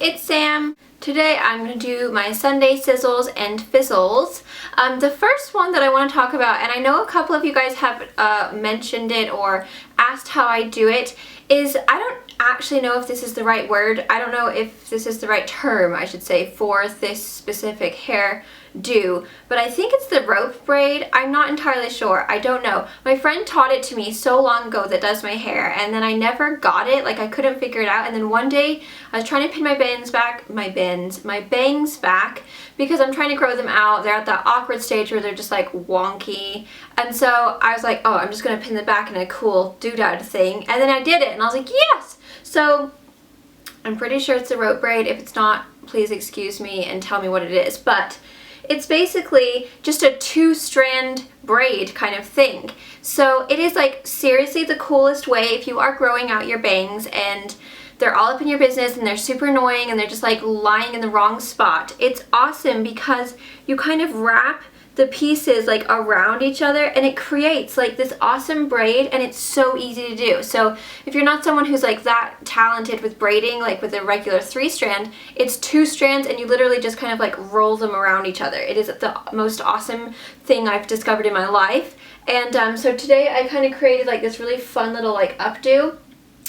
it's Sam. Today I'm going to do my Sunday Sizzles and Fizzles. The first one that I want to talk about, and I know a couple of you guys have mentioned it or asked how I do it, is I don't actually know if this is the right word. I don't know if this is the right term, I should say, for this specific hair do, but I think it's the rope braid. I'm not entirely sure. I don't know. My friend taught it to me so long ago that does my hair, and then I never got it. Like, I couldn't figure it out, and then one day I was trying to pin my bangs back because I'm trying to grow them out. They're at that awkward stage where they're just like wonky, and so I was like, oh, I'm just gonna pin them back in a cool doodad thing, and then I did it and I was like, yes! So I'm pretty sure it's a rope braid. If it's not, please excuse me and tell me what it is, but it's basically just a 2-strand braid kind of thing. So it is like seriously the coolest way if you are growing out your bangs and they're all up in your business and they're super annoying and they're just like lying in the wrong spot. It's awesome because you kind of wrap the pieces like around each other and it creates like this awesome braid, and it's so easy to do. So if you're not someone who's like that talented with braiding, like with a regular 3-strand, it's 2 strands and you literally just kind of like roll them around each other. It is the most awesome thing I've discovered in my life. And so today I kind of created like this really fun little like updo.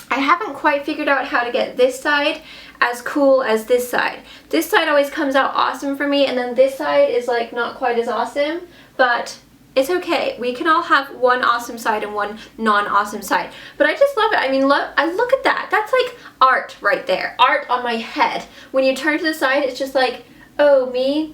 I haven't quite figured out how to get this side as cool as this side. This side always comes out awesome for me, and then this side is like not quite as awesome, but it's okay. We can all have one awesome side and one non-awesome side. But I just love it. I mean, look at that. That's like art right there. Art on my head. When you turn to the side, it's just like, oh, me,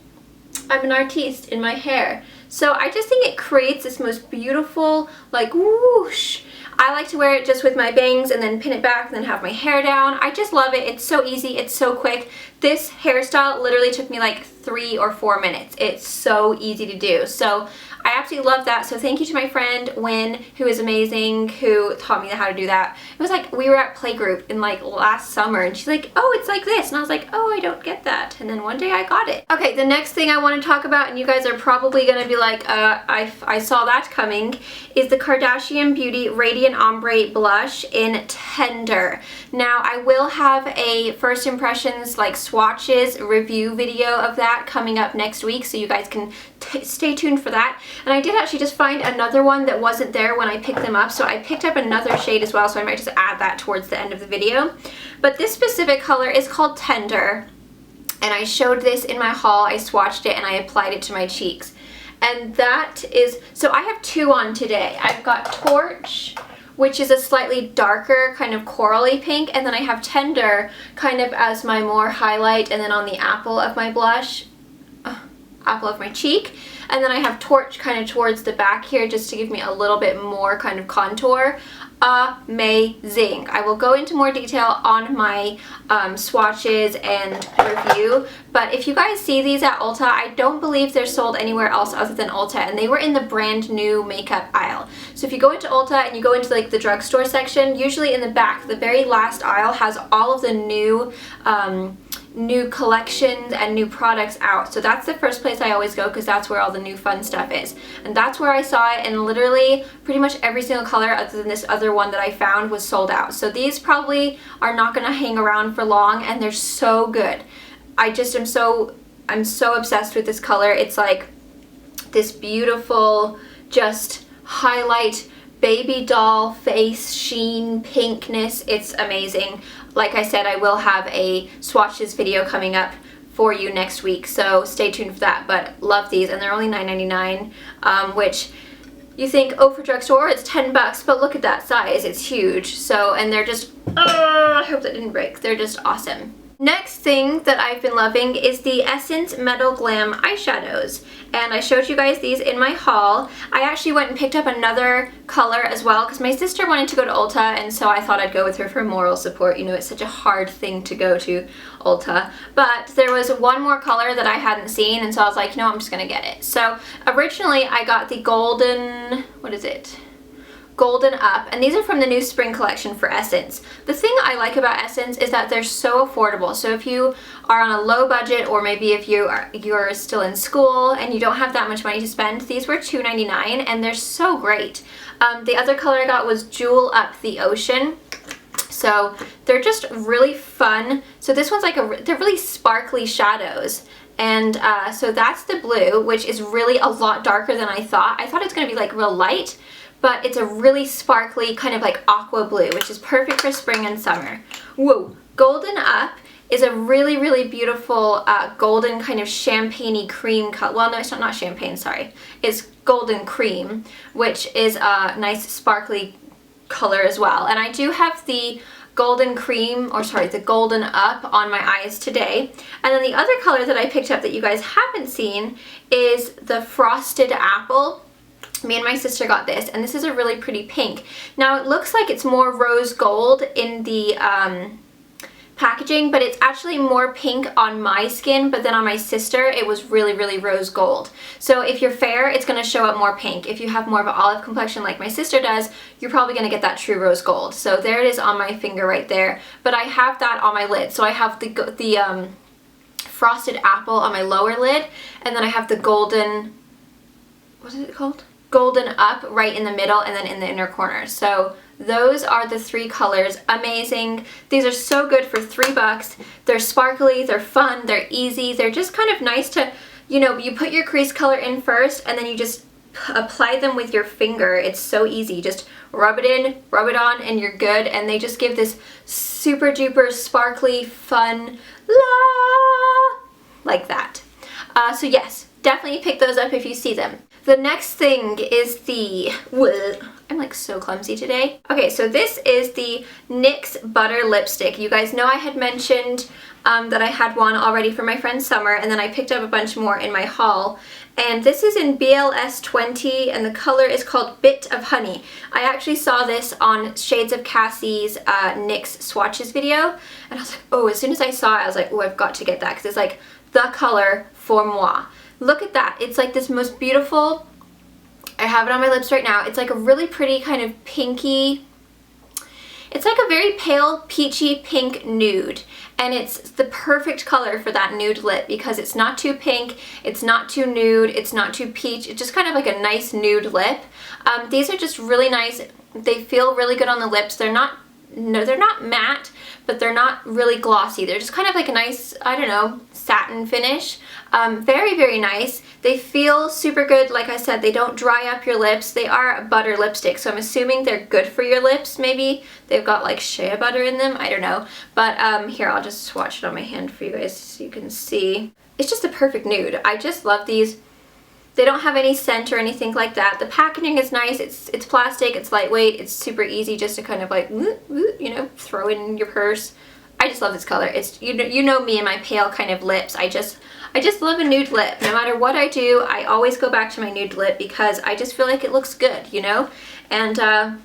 I'm an artiste in my hair. So I just think it creates this most beautiful, like, whoosh. I like to wear it just with my bangs and then pin it back and then have my hair down. I just love it. It's so easy. It's so quick. This hairstyle literally took me like 3 or 4 minutes. It's so easy to do. So I absolutely love that. So thank you to my friend Wynn, who is amazing, who taught me how to do that. It was like we were at playgroup in like last summer and she's like, oh, it's like this. And I was like, oh, I don't get that. And then one day I got it. Okay, the next thing I want to talk about, and you guys are probably going to be like, I saw that coming, is the Kardashian Beauty Radiant Ombre Blush in Tender. Now, I will have a first impressions, like swatches review video of that coming up next week, so you guys can stay tuned for that. And I did actually just find another one that wasn't there when I picked them up, so I picked up another shade as well, so I might just add that towards the end of the video. But this specific color is called Tender, and I showed this in my haul. I swatched it and I applied it to my cheeks. And that is, so I have 2 on today. I've got Torch, which is a slightly darker kind of corally pink, and then I have Tender kind of as my more highlight, and then on the apple of my blush, apple of my cheek, and then I have Torch kind of towards the back here just to give me a little bit more kind of contour. Amazing. I will go into more detail on my swatches and review, but if you guys see these at Ulta, I don't believe they're sold anywhere else other than Ulta, and they were in the brand new makeup aisle. So if you go into Ulta and you go into like the drugstore section, usually in the back, the very last aisle has all of the new collections and new products out. So that's the first place I always go because that's where all the new fun stuff is. And that's where I saw it, and literally pretty much every single color other than this other one that I found was sold out. So these probably are not going to hang around for long, and they're so good. I'm so obsessed with this color. It's like this beautiful just highlight baby doll face sheen pinkness. It's amazing. Like I said, I will have a swatches video coming up for you next week, so stay tuned for that. But love these, and they're only $9.99, which you think, oh, for drugstore it's $10, but look at that size, it's huge. So, and they're just, I hope that didn't break. They're just awesome. Next thing that I've been loving is the Essence Metal Glam eyeshadows, and I showed you guys these in my haul. I actually went and picked up another color as well because my sister wanted to go to Ulta, and so I thought I'd go with her for moral support. You know, it's such a hard thing to go to Ulta, but there was one more color that I hadn't seen, and so I was like, you know, I'm just gonna get it. So originally I got the golden, what is it? Golden Up, and these are from the new spring collection for Essence. The thing I like about Essence is that they're so affordable. So if you are on a low budget, or maybe if you're still in school and you don't have that much money to spend, these were $2.99 and they're so great. The other color I got was Jewel Up the Ocean. So they're just really fun. So this one's like they're really sparkly shadows. And so that's the blue, which is really a lot darker than I thought. I thought it's going to be like real light, but it's a really sparkly kind of like aqua blue, which is perfect for spring and summer. Whoa, Golden Up is a really, really beautiful golden kind of champagne-y cream color. Well, no, it's not champagne, sorry. It's golden cream, which is a nice sparkly color as well. And I do have the golden cream, or sorry, the Golden Up on my eyes today. And then the other color that I picked up that you guys haven't seen is the Frosted Apple. Me and my sister got this, and this is a really pretty pink. Now it looks like it's more rose gold in the packaging, but it's actually more pink on my skin, but then on my sister it was really, really rose gold. So if you're fair, it's going to show up more pink. If you have more of an olive complexion like my sister does, you're probably going to get that true rose gold. So there it is on my finger right there, but I have that on my lid. So I have the Frosted Apple on my lower lid, and then I have the golden, what is it called? Golden Up right in the middle, and then in the inner corner. So those are the three colors. Amazing. These are so good for $3. They're sparkly, they're fun, they're easy, they're just kind of nice to, you know, you put your crease color in first and then you just apply them with your finger. It's so easy. Just rub it in, rub it on, and you're good. And they just give this super duper sparkly, fun, la, like that. So yes, definitely pick those up if you see them. The next thing is the, I'm like so clumsy today. Okay, so this is the NYX Butter Lipstick. You guys know I had mentioned that I had one already for my friend Summer, and then I picked up a bunch more in my haul. And this is in BLS 20, and the color is called Bit of Honey. I actually saw this on Shades of Cassie's NYX swatches video, and I was like, oh, as soon as I saw it, I was like, oh, I've got to get that, because it's like the color for moi. Look at that. It's like this most beautiful, I have it on my lips right now. It's like a really pretty kind of pinky, it's like a very pale peachy pink nude, and it's the perfect color for that nude lip because it's not too pink, it's not too nude, it's not too peach. It's just kind of like a nice nude lip. These are just really nice. They feel really good on the lips. They're not matte, but they're not really glossy. They're just kind of like a nice, I don't know, satin finish. Very, very nice. They feel super good. Like I said, they don't dry up your lips. They are a butter lipstick, so I'm assuming they're good for your lips, maybe. They've got like shea butter in them. I don't know. But here, I'll just swatch it on my hand for you guys so you can see. It's just a perfect nude. I just love these. They don't have any scent or anything like that. The packaging is nice. It's plastic. It's lightweight. It's super easy just to kind of like, you know, throw in your purse. I just love this color. It's, you know me and my pale kind of lips. I just love a nude lip. No matter what I do, I always go back to my nude lip because I just feel like it looks good, you know? And I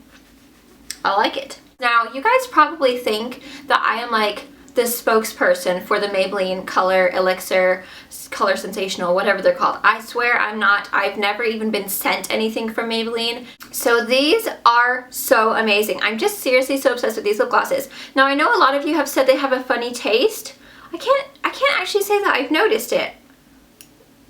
like it. Now, you guys probably think that I am like the spokesperson for the Maybelline Color Elixir, Color Sensational, whatever they're called. I swear I'm not. I've never even been sent anything from Maybelline. So these are so amazing. I'm just seriously so obsessed with these lip glosses. Now I know a lot of you have said they have a funny taste. I can't actually say that I've noticed it,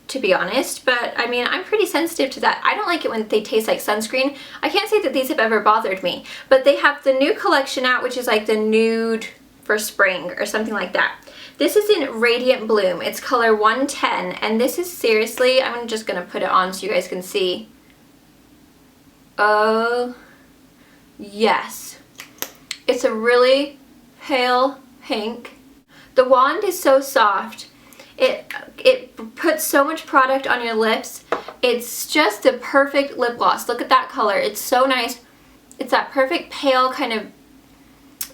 to be honest, but I mean, I'm pretty sensitive to that. I don't like it when they taste like sunscreen. I can't say that these have ever bothered me, but they have the new collection out, which is like the nude for spring or something like that. This is in Radiant Bloom. It's color 110, and this is seriously, I'm just gonna put it on so you guys can see. Oh, yes. It's a really pale pink. The wand is so soft. It puts so much product on your lips. It's just the perfect lip gloss. Look at that color. It's so nice. It's that perfect pale kind of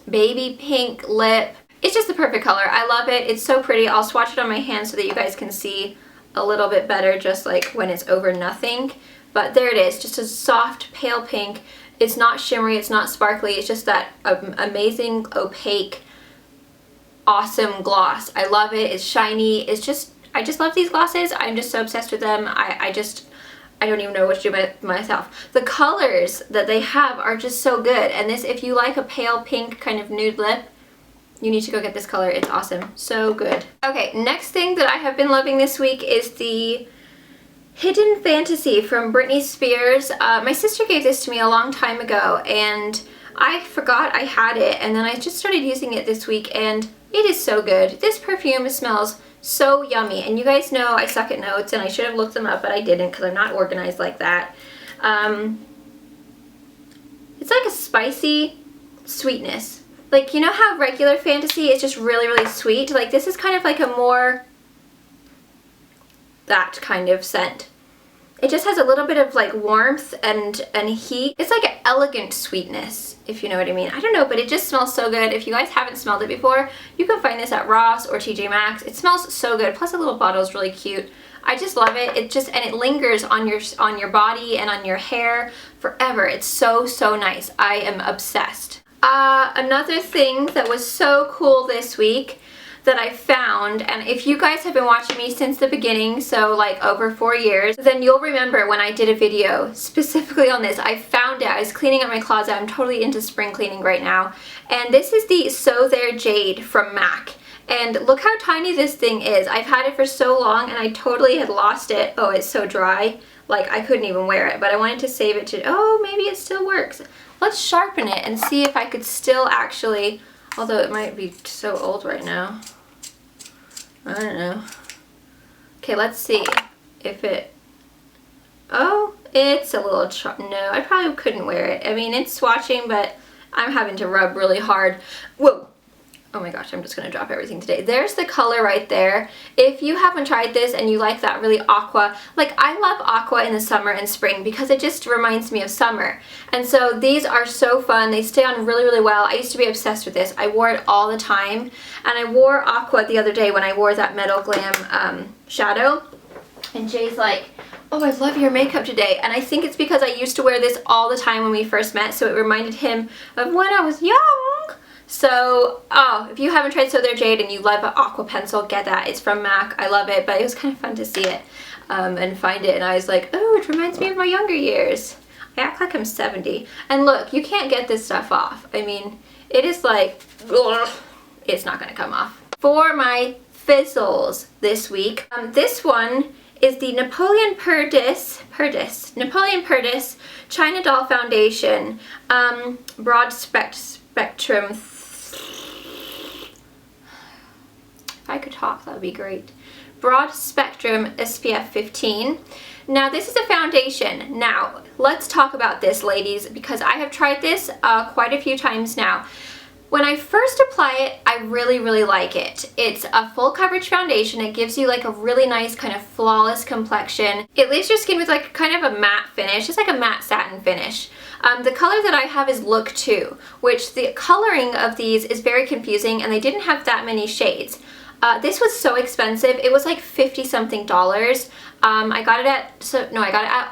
baby pink lip. It's just the perfect color. I love it. It's so pretty. I'll swatch it on my hand so that you guys can see a little bit better just like when it's over nothing. But there it is. Just a soft pale pink. It's not shimmery. It's not sparkly. It's just that amazing opaque awesome gloss. I love it. It's shiny. It's just, I just love these glosses. I'm just so obsessed with them. I don't even know what to do with myself. The colors that they have are just so good. And this, if you like a pale pink kind of nude lip, you need to go get this color. It's awesome. So good. Okay, next thing that I have been loving this week is the Hidden Fantasy from Britney Spears. My sister gave this to me a long time ago, and I forgot I had it, and then I just started using it this week, and it is so good. This perfume smells so yummy, and you guys know I suck at notes, and I should have looked them up, but I didn't because I'm not organized like that. It's like a spicy sweetness. Like, you know how regular Fantasy is just really, really sweet? Like, this is kind of like a more that kind of scent. It just has a little bit of like warmth and heat. It's like an elegant sweetness, if you know what I mean. I don't know, but it just smells so good. If you guys haven't smelled it before, you can find this at Ross or TJ Maxx. It smells so good. Plus the little bottle is really cute. I just love it. And it lingers on your body and on your hair forever. It's so, so nice. I am obsessed. Another thing that was so cool this week that I found, and if you guys have been watching me since the beginning, so like over 4 years, then you'll remember when I did a video specifically on this. I found it. I was cleaning up my closet. I'm totally into spring cleaning right now. And this is the So There Jade from MAC. And look how tiny this thing is. I've had it for so long and I totally had lost it. Oh, it's so dry. Like, I couldn't even wear it, but I wanted to save it to, oh, maybe it still works. Let's sharpen it and see if I could still actually, although it might be so old right now. I don't know. Okay, let's see if it, oh, it's a little, no, I probably couldn't wear it. I mean, it's swatching, but I'm having to rub really hard. Whoa. Oh my gosh, I'm just going to drop everything today. There's the color right there. If you haven't tried this and you like that really aqua, like I love aqua in the summer and spring because it just reminds me of summer. And so these are so fun. They stay on really, really well. I used to be obsessed with this. I wore it all the time. And I wore aqua the other day when I wore that Metal Glam shadow. And Jay's like, oh, I love your makeup today. And I think it's because I used to wear this all the time when we first met. So it reminded him of when I was young. So, oh, if you haven't tried So There Jade and you love an aqua pencil, get that. It's from MAC. I love it, but it was kind of fun to see it and find it. And I was like, oh, it reminds me of my younger years. I act like I'm 70. And look, you can't get this stuff off. I mean, it is like, ugh, it's not going to come off. For my Fizzles this week, this one is the Napoleon Perdis China Doll Foundation, broad spectrum. If I could talk, that would be great. Broad Spectrum SPF 15. Now, this is a foundation. Now, let's talk about this, ladies, because I have tried this quite a few times now. When I first apply it, I really, really like it. It's a full coverage foundation. It gives you like a really nice kind of flawless complexion. It leaves your skin with like kind of a matte finish. It's like a matte satin finish. The color that I have is Look 2, which the coloring of these is very confusing and they didn't have that many shades. This was so expensive. It was like $50 something. I got it at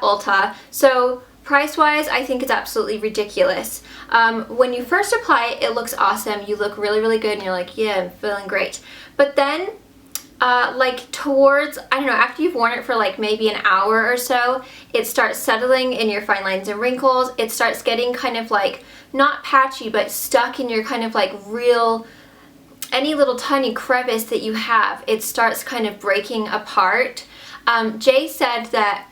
Ulta. So price-wise, I think it's absolutely ridiculous. When you first apply it, it looks awesome. You look really, really good and you're like, yeah, I'm feeling great. But then, like towards, I don't know, after you've worn it for like maybe an hour or so, it starts settling in your fine lines and wrinkles. It starts getting kind of like, not patchy, but stuck in your kind of like real, any little tiny crevice that you have, it starts kind of breaking apart. Jay said that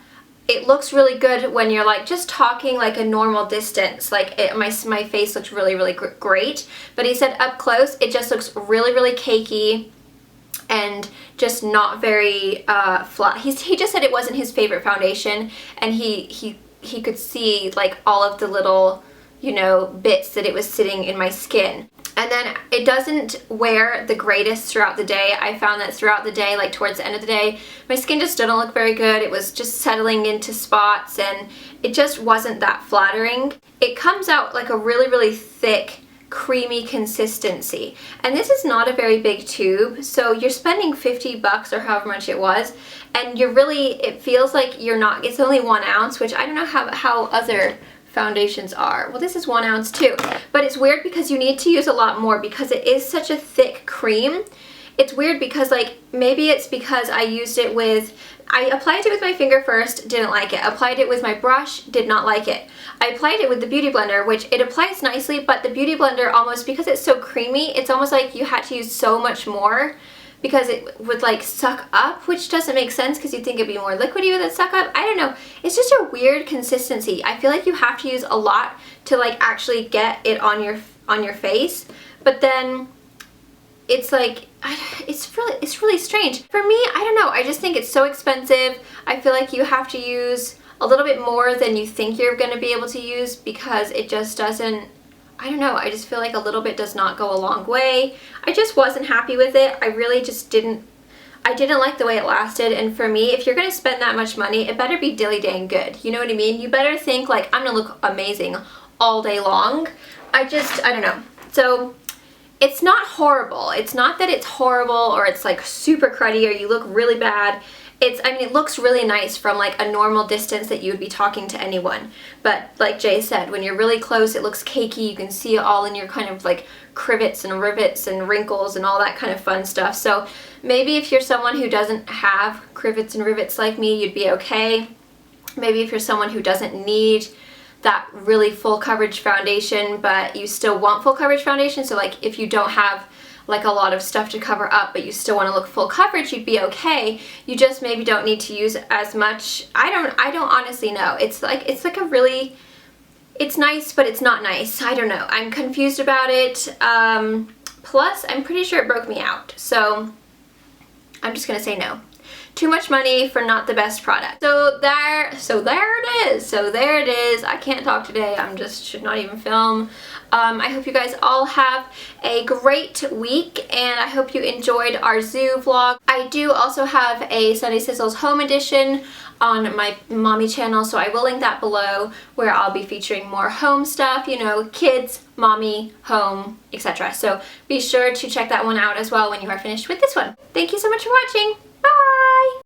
it looks really good when you're like just talking like a normal distance, like my face looks really, really great, but he said up close it just looks really, really cakey and just not very flat. He just said it wasn't his favorite foundation, and he could see like all of the little, you know, bits that it was sitting in my skin. And then it doesn't wear the greatest throughout the day. I found that throughout the day, like towards the end of the day, my skin just didn't look very good. It was just settling into spots and it just wasn't that flattering. It comes out like a really, really thick, creamy consistency. And this is not a very big tube, so you're spending $50 or however much it was, and you're really, it feels like you're not, it's only 1 ounce, which I don't know how other foundations are. Well, this is 1 ounce too, but it's weird because you need to use a lot more because it is such a thick cream. It's weird because like maybe it's because I used it with, I applied it with my finger first, didn't like it. Applied it with my brush, did not like it. I applied it with the Beauty Blender, which it applies nicely, but the Beauty Blender almost, because it's so creamy, it's almost like you had to use so much more because it would like suck up, which doesn't make sense because you'd think it'd be more liquidy with it suck up. I don't know. It's just a weird consistency. I feel like you have to use a lot to like actually get it on your face, but then it's like, it's really strange. For me, I don't know, I just think it's so expensive. I feel like you have to use a little bit more than you think you're going to be able to use because it just doesn't, I don't know, I just feel like a little bit does not go a long way. I just wasn't happy with it. I really just didn't like the way it lasted, and for me, if you're going to spend that much money, it better be dilly dang good. You know what I mean? You better think like, I'm going to look amazing all day long. I don't know. So it's not horrible. It's not that it's horrible or it's like super cruddy or you look really bad. I mean, it looks really nice from like a normal distance that you would be talking to anyone. But like Jay said, when you're really close, it looks cakey. You can see it all in your kind of like crivets and rivets and wrinkles and all that kind of fun stuff. So maybe if you're someone who doesn't have crivets and rivets like me, you'd be okay. Maybe if you're someone who doesn't need that really full coverage foundation, but you still want full coverage foundation, so like if you don't have like a lot of stuff to cover up but you still want to look full coverage, you'd be okay. You just maybe don't need to use as much. I don't honestly know. It's like a really, it's nice but it's not nice. I don't know. I'm confused about it. Plus I'm pretty sure it broke me out, so I'm just gonna say no. Too much money for not the best product. So there it is. I can't talk today. Should not even film. I hope you guys all have a great week, and I hope you enjoyed our zoo vlog. I do also have a Sunday Sizzles home edition on my mommy channel, so I will link that below, where I'll be featuring more home stuff, you know, kids, mommy, home, etc. So be sure to check that one out as well when you are finished with this one. Thank you so much for watching. Bye!